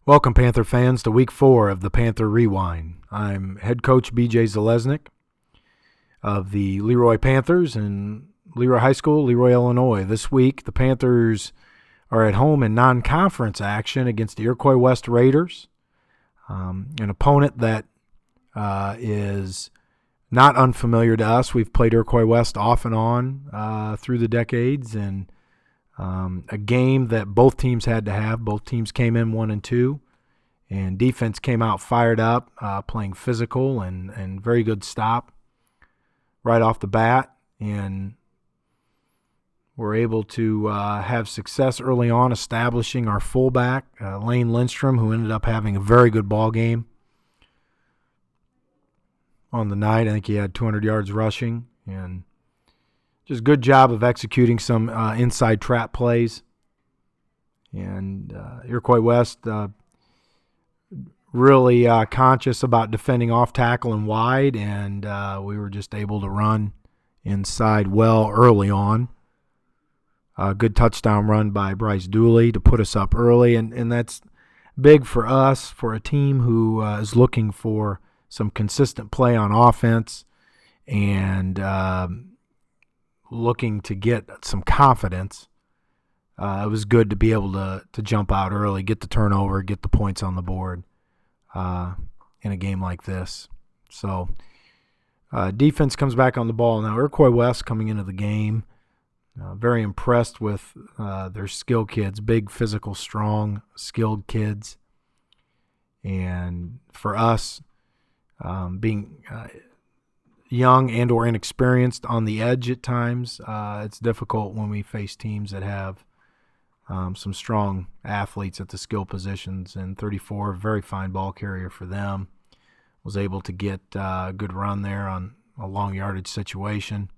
Welcome, Panther fans, to Week 4 of the Panther Rewind. I'm head coach B.J. Zalesnik of the Leroy Panthers in Leroy High School, Leroy, Illinois. This week, the Panthers are at home in non-conference action against the Iroquois West Raiders, an opponent that is not unfamiliar to us. We've played Iroquois West off and on through the decades, and a game that both teams had to have. Both teams came in 1-2, and defense came out fired up, playing physical and very good stop right off the bat, and we're able to have success early on establishing our fullback, Lane Lindstrom, who ended up having a very good ball game on the night. I think he had 200 yards rushing, and just good job of executing some inside trap plays. And Iroquois West really conscious about defending off tackle and wide, and we were just able to run inside well early on. A good touchdown run by Bryce Dooley to put us up early, and that's big for us, for a team who is looking for some consistent play on offense and looking to get some confidence. It was good to be able to jump out early, get the turnover, get the points on the board in a game like this. So defense comes back on the ball. Now, Iroquois West coming into the game, very impressed with their skill kids, big, physical, strong, skilled kids. And for us, being young and or inexperienced on the edge at times, it's difficult when we face teams that have some strong athletes at the skill positions. And 34, very fine ball carrier for them, was able to get a good run there on a long yardage situation.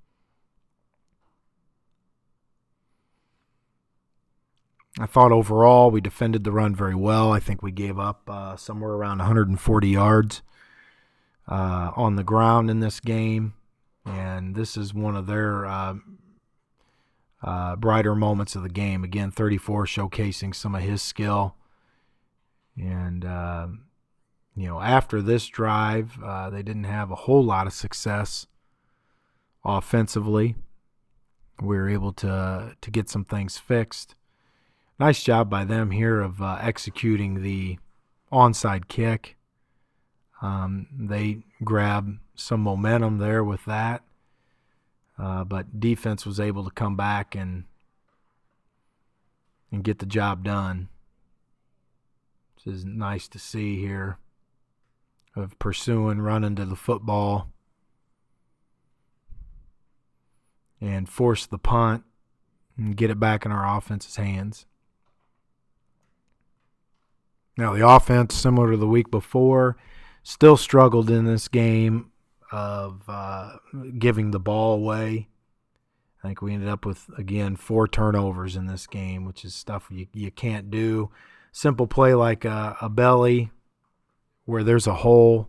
I thought overall we defended the run very well. I think we gave up somewhere around 140 yards on the ground in this game, and this is one of their brighter moments of the game. Again, 34 showcasing some of his skill, and after this drive, they didn't have a whole lot of success offensively. We were able to get some things fixed. Nice job by them here of executing the onside kick. They grabbed some momentum there with that, but defense was able to come back and get the job done. This is nice to see here, of pursuing, running to the football, and force the punt and get it back in our offense's hands. Now, the offense, similar to the week before, still struggled in this game of giving the ball away. I think we ended up with, again, 4 turnovers in this game, which is stuff you can't do. Simple play like a belly where there's a hole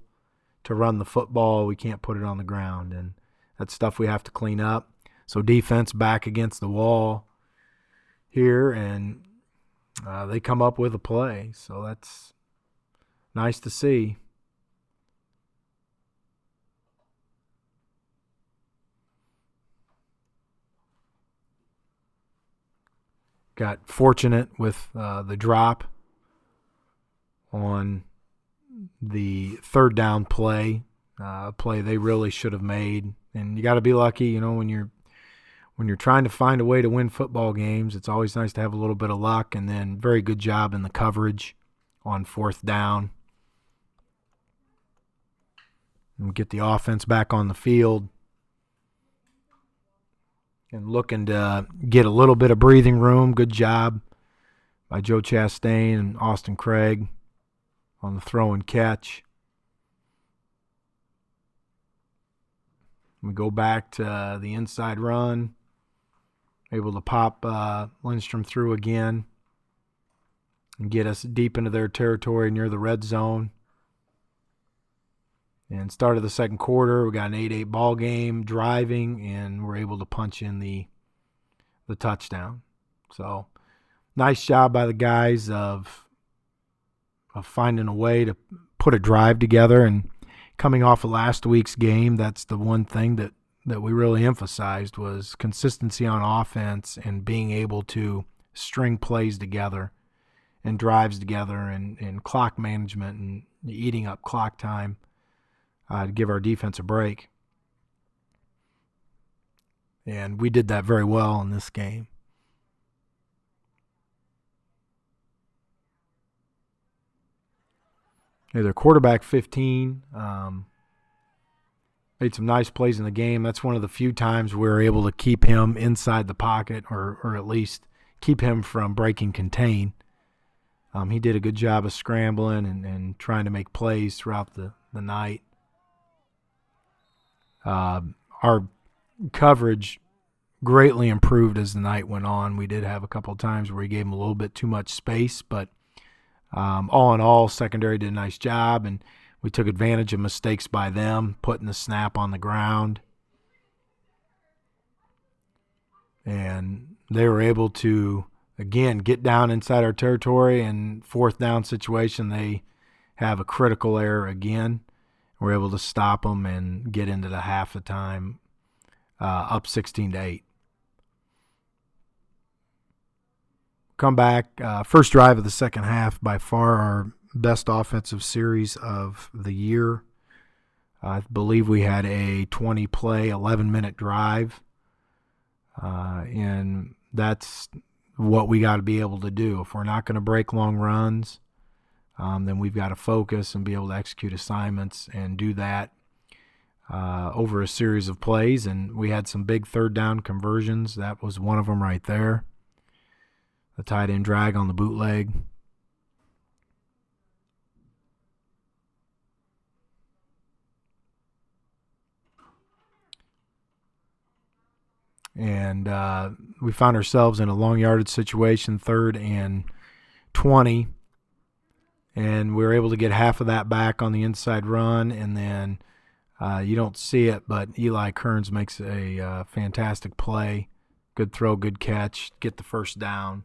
to run the football, we can't put it on the ground, and that's stuff we have to clean up. So defense back against the wall here, and they come up with a play, so that's nice to see. Got fortunate with the drop on the third down play, a play they really should have made. And you got to be lucky, when you're trying to find a way to win football games. It's always nice to have a little bit of luck, and then very good job in the coverage on fourth down. And get the offense back on the field and looking to get a little bit of breathing room. Good job by Joe Chastain and Austin Craig on the throw and catch. We go back to the inside run, able to pop Lindstrom through again and get us deep into their territory near the red zone. And started the second quarter, we got an 8-8 ball game, driving, and we're able to punch in the touchdown. So nice job by the guys of finding a way to put a drive together. And coming off of last week's game, that's the one thing that we really emphasized was consistency on offense and being able to string plays together and drives together and clock management and eating up clock time to give our defense a break. And we did that very well in this game. Their quarterback 15 made some nice plays in the game. That's one of the few times we were able to keep him inside the pocket or at least keep him from breaking contain. He did a good job of scrambling and trying to make plays throughout the night. Our coverage greatly improved as the night went on. We did have a couple of times where we gave him a little bit too much space, but all in all, secondary did a nice job, and we took advantage of mistakes by them, putting the snap on the ground. And they were able to, again, get down inside our territory, and fourth down situation, they have a critical error again. We're able to stop them and get into the half the time up 16-8. Come back, first drive of the second half, by far our best offensive series of the year. I believe we had a 20-play, 11-minute drive, and that's what we got to be able to do. If we're not going to break long runs, then we've got to focus and be able to execute assignments and do that over a series of plays. And we had some big third down conversions. That was one of them right there. The tight end drag on the bootleg. And we found ourselves in a long yardage situation, 3rd and 20. And we were able to get half of that back on the inside run. And then you don't see it, but Eli Kearns makes a fantastic play. Good throw, good catch, get the first down.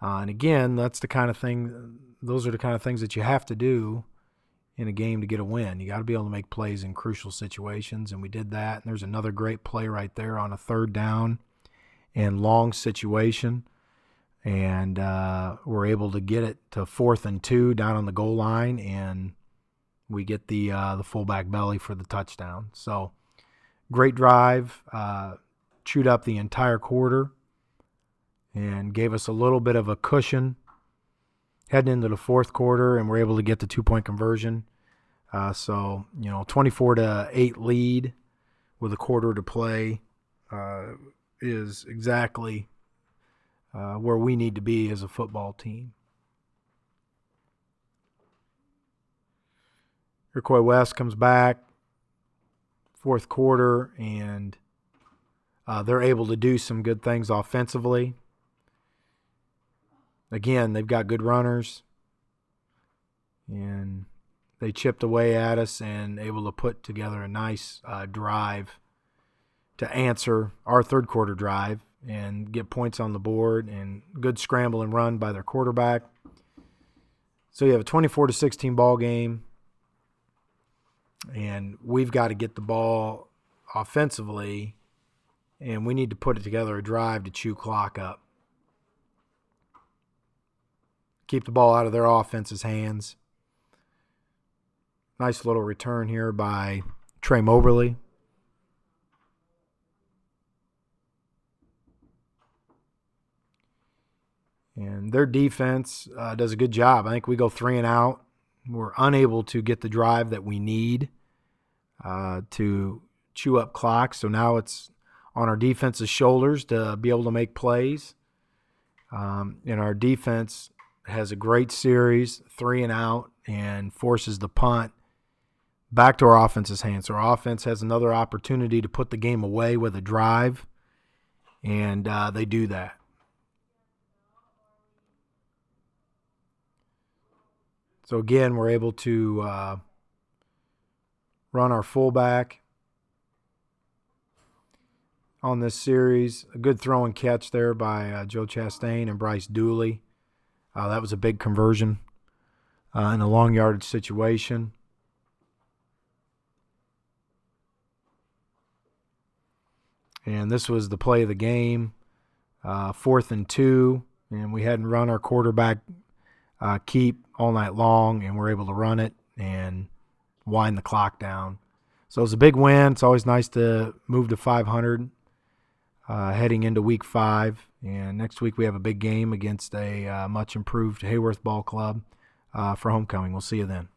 And again, those are the kind of things that you have to do in a game to get a win. You got to be able to make plays in crucial situations, and we did that. And there's another great play right there on a 3rd down and long situation. And we're able to get it to 4th and 2 down on the goal line, and we get the fullback belly for the touchdown. So great drive, chewed up the entire quarter, and gave us a little bit of a cushion heading into the fourth quarter, and we're able to get the 2-point conversion. So 24-8 lead with a quarter to play is exactly where we need to be as a football team. Iroquois West comes back, fourth quarter, and they're able to do some good things offensively. Again, they've got good runners, and they chipped away at us and able to put together a nice drive to answer our third quarter drive and get points on the board, and good scramble and run by their quarterback. So you have a 24-16 ball game, and we've got to get the ball offensively, and we need to put it together a drive to chew clock up. Keep the ball out of their offense's hands. Nice little return here by Trey Moberly. And their defense does a good job. I think we go 3 and out. We're unable to get the drive that we need to chew up clock. So now it's on our defense's shoulders to be able to make plays. And our defense has a great series, 3 and out, and forces the punt back to our offense's hands. So our offense has another opportunity to put the game away with a drive, and they do that. So again, we're able to run our fullback on this series. A good throw and catch there by Joe Chastain and Bryce Dooley. That was a big conversion in a long yardage situation. And this was the play of the game, 4th and 2, and we hadn't run our quarterback keep all night long, and we're able to run it and wind the clock down. So it was a big win. It's always nice to move to 500 heading into week 5. And next week we have a big game against a much improved Hayworth Ball Club for homecoming. We'll see you then.